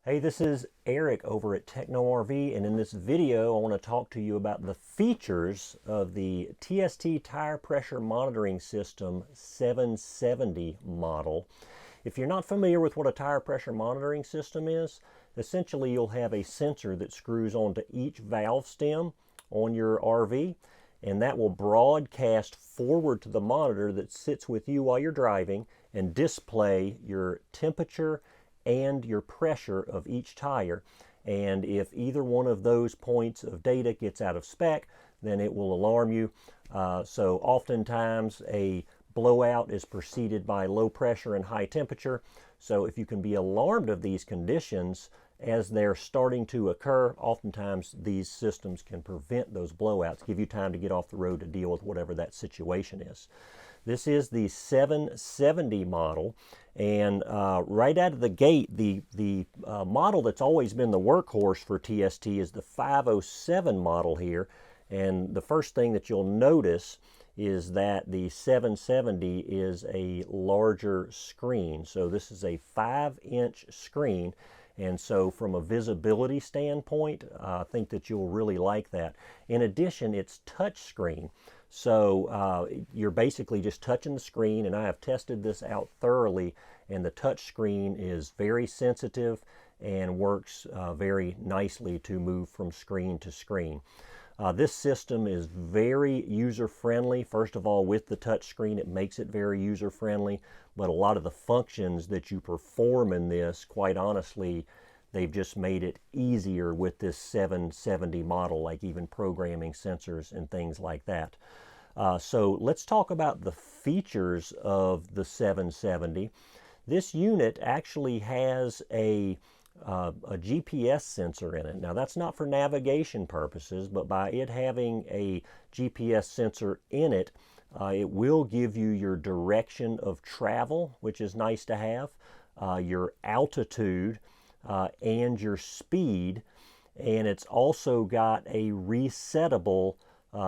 Hey, this is Eric over at TechnoRV, and in this video I want to talk to you about the features of the TST tire pressure monitoring system 770 model. If you're not familiar with what a tire pressure monitoring system is, essentially you'll have a sensor that screws onto each valve stem on your RV, and that will broadcast forward to the monitor that sits with you while you're driving and display your temperature and your pressure of each tire. And if either one of those points of data gets out of spec, then it will alarm you. So oftentimes a blowout is preceded by low pressure and high temperature. So if you can be alarmed of these conditions as they're starting to occur, oftentimes these systems can prevent those blowouts, give you time to get off the road to deal with whatever that situation is. This is the 770 model, and right out of the gate, the model that's always been the workhorse for TST is the 507 model here. And the first thing that you'll notice is that the 770 is a larger screen. So this is a 5-inch screen. And so from a visibility standpoint, I think that you'll really like that. In addition, it's touch screen. So you're basically just touching the screen, and I have tested this out thoroughly, and the touch screen is very sensitive and works very nicely to move from screen to screen. This system is very user-friendly. First of all, with the touch screen, it makes it very user-friendly, but a lot of the functions that you perform in this, quite honestly, they've just made it easier with this 770 model, like even programming sensors and things like that. So let's talk about the features of the 770. This unit actually has a GPS sensor in it. Now that's not for navigation purposes, but by it having a GPS sensor in it, it will give you your direction of travel, which is nice to have, your altitude, and your speed, and it's also got a resettable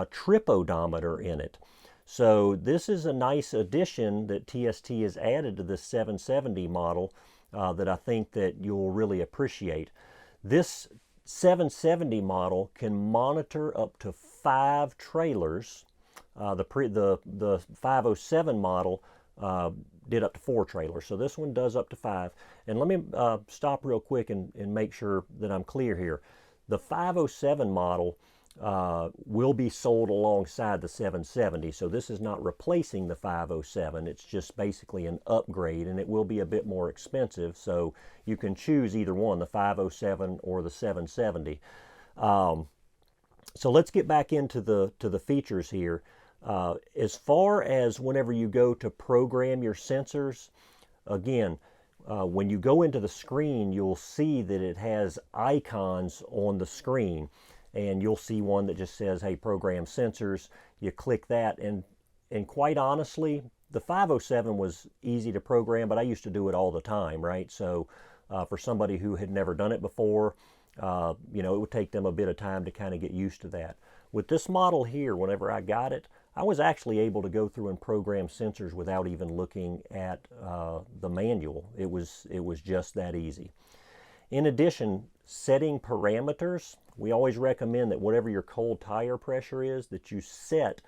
trip odometer in it. So this is a nice addition that TST has added to the 770 model that I think that you'll really appreciate. This 770 model can monitor up to 5 trailers. The 507 model did up to 4 trailers, so this one does up to 5. And let me stop real quick and make sure that I'm clear here. The 507 model will be sold alongside the 770, so this is not replacing the 507. It's just basically an upgrade, and it will be a bit more expensive, so you can choose either one, the 507 or the 770. So let's get back into the features here. As far as whenever you go to program your sensors, again, when you go into the screen, you'll see that it has icons on the screen, and you'll see one that just says, hey, program sensors. You click that, and quite honestly, the 507 was easy to program, but I used to do it all the time, right? So for somebody who had never done it before, it would take them a bit of time to kind of get used to that. With this model here, whenever I got it, I was actually able to go through and program sensors without even looking at the manual. It was just that easy. In addition, setting parameters, we always recommend that whatever your cold tire pressure is, that you set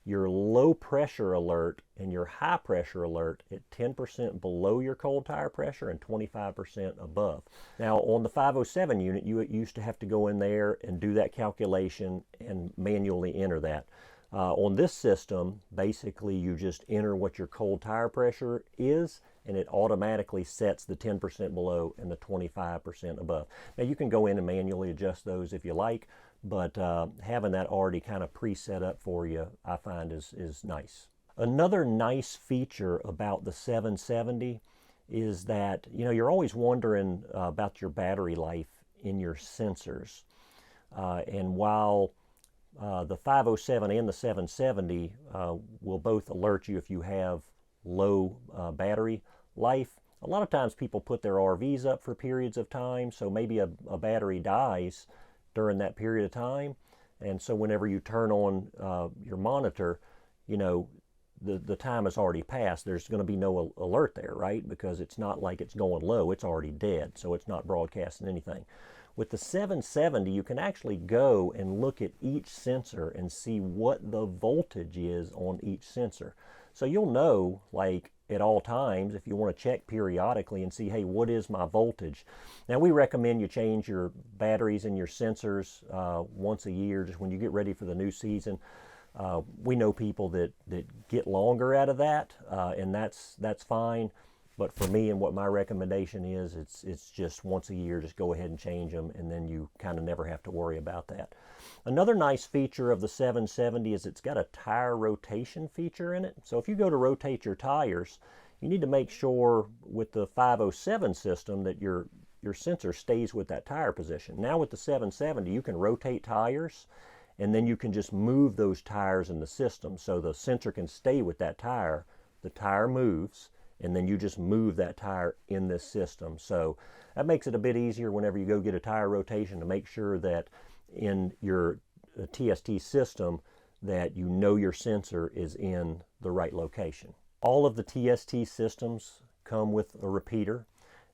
your low pressure alert and your high pressure alert at 10% below your cold tire pressure and 25% above. Now on the 507 unit, you used to have to go in there and do that calculation and manually enter that. On this system, basically you just enter what your cold tire pressure is, and it automatically sets the 10% below and the 25% above. Now you can go in and manually adjust those if you like, but having that already kind of preset up for you, I find is nice. Another nice feature about the 770 is that, you're always wondering about your battery life in your sensors. And while the 507 and the 770 will both alert you if you have low battery life. A lot of times people put their RVs up for periods of time, so maybe a battery dies during that period of time, and so whenever you turn on your monitor, the time has already passed, there's going to be no alert there, right? Because it's not like it's going low, it's already dead, so it's not broadcasting anything. With the 770, you can actually go and look at each sensor and see what the voltage is on each sensor. So you'll know, like at all times, if you want to check periodically and see, hey, what is my voltage? Now, we recommend you change your batteries and your sensors once a year, just when you get ready for the new season. We know people that get longer out of that, and that's fine. But for me, and what my recommendation is, it's just once a year, just go ahead and change them, and then you kind of never have to worry about that. Another nice feature of the 770 is it's got a tire rotation feature in it. So if you go to rotate your tires, you need to make sure with the 507 system that your sensor stays with that tire position. Now with the 770, you can rotate tires, and then you can just move those tires in the system. So the sensor can stay with that tire, the tire moves, and then you just move that tire in this system. So that makes it a bit easier whenever you go get a tire rotation to make sure that in your TST system that you know your sensor is in the right location. All of the TST systems come with a repeater,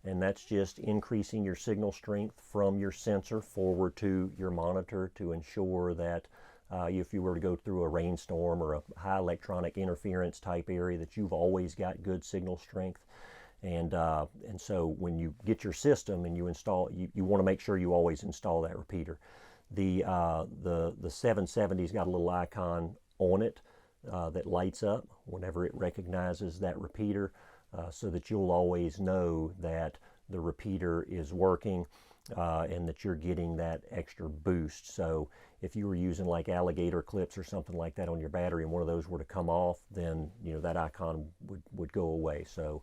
and that's just increasing your signal strength from your sensor forward to your monitor to ensure that if you were to go through a rainstorm or a high electronic interference type area, that you've always got good signal strength. And so when you get your system and you install, you want to make sure you always install that repeater. The 770's got a little icon on it that lights up whenever it recognizes that repeater, so that you'll always know that the repeater is working and that you're getting that extra boost. So if you were using like alligator clips or something like that on your battery and one of those were to come off, then that icon would go away. So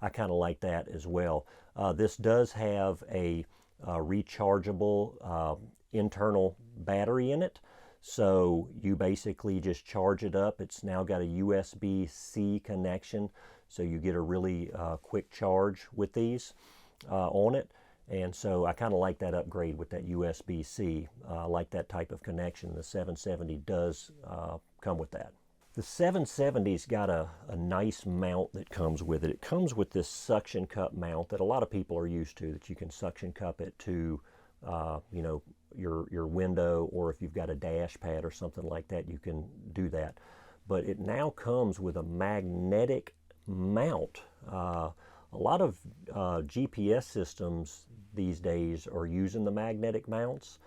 I kind of like that as well. This does have a rechargeable internal battery in it. So you basically just charge it up. It's now got a USB-C connection, so you get a really quick charge with these on it. And so I kind of like that upgrade with that USB-C. I like that type of connection. The 770 does come with that. The 770's got a nice mount that comes with it. It comes with this suction cup mount that a lot of people are used to, that you can suction cup it to your window, or if you've got a dash pad or something like that, you can do that. But it now comes with a magnetic mount. A lot of GPS systems these days are using the magnetic mounts,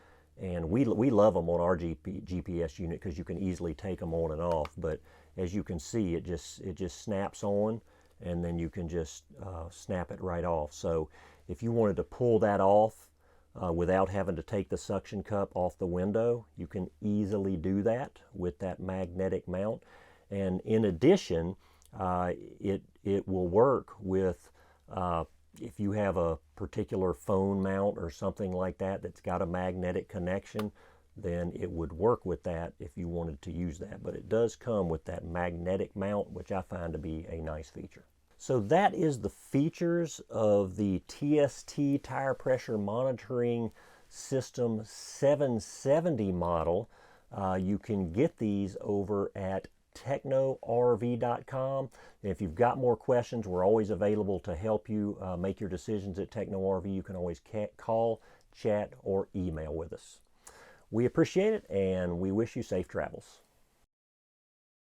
and we love them on our GPS unit because you can easily take them on and off. But as you can see, it just snaps on, and then you can just snap it right off. So if you wanted to pull that off without having to take the suction cup off the window, you can easily do that with that magnetic mount. And in addition, it will work with if you have a particular phone mount or something like that that's got a magnetic connection, then it would work with that if you wanted to use that. But it does come with that magnetic mount, which I find to be a nice feature. So that is the features of the TST tire pressure monitoring system 770 model. You can get these over at technorv.com. If you've got more questions, we're always available to help you make your decisions at TechnoRV. You can always call, chat, or email with us. We appreciate it, and we wish you safe travels.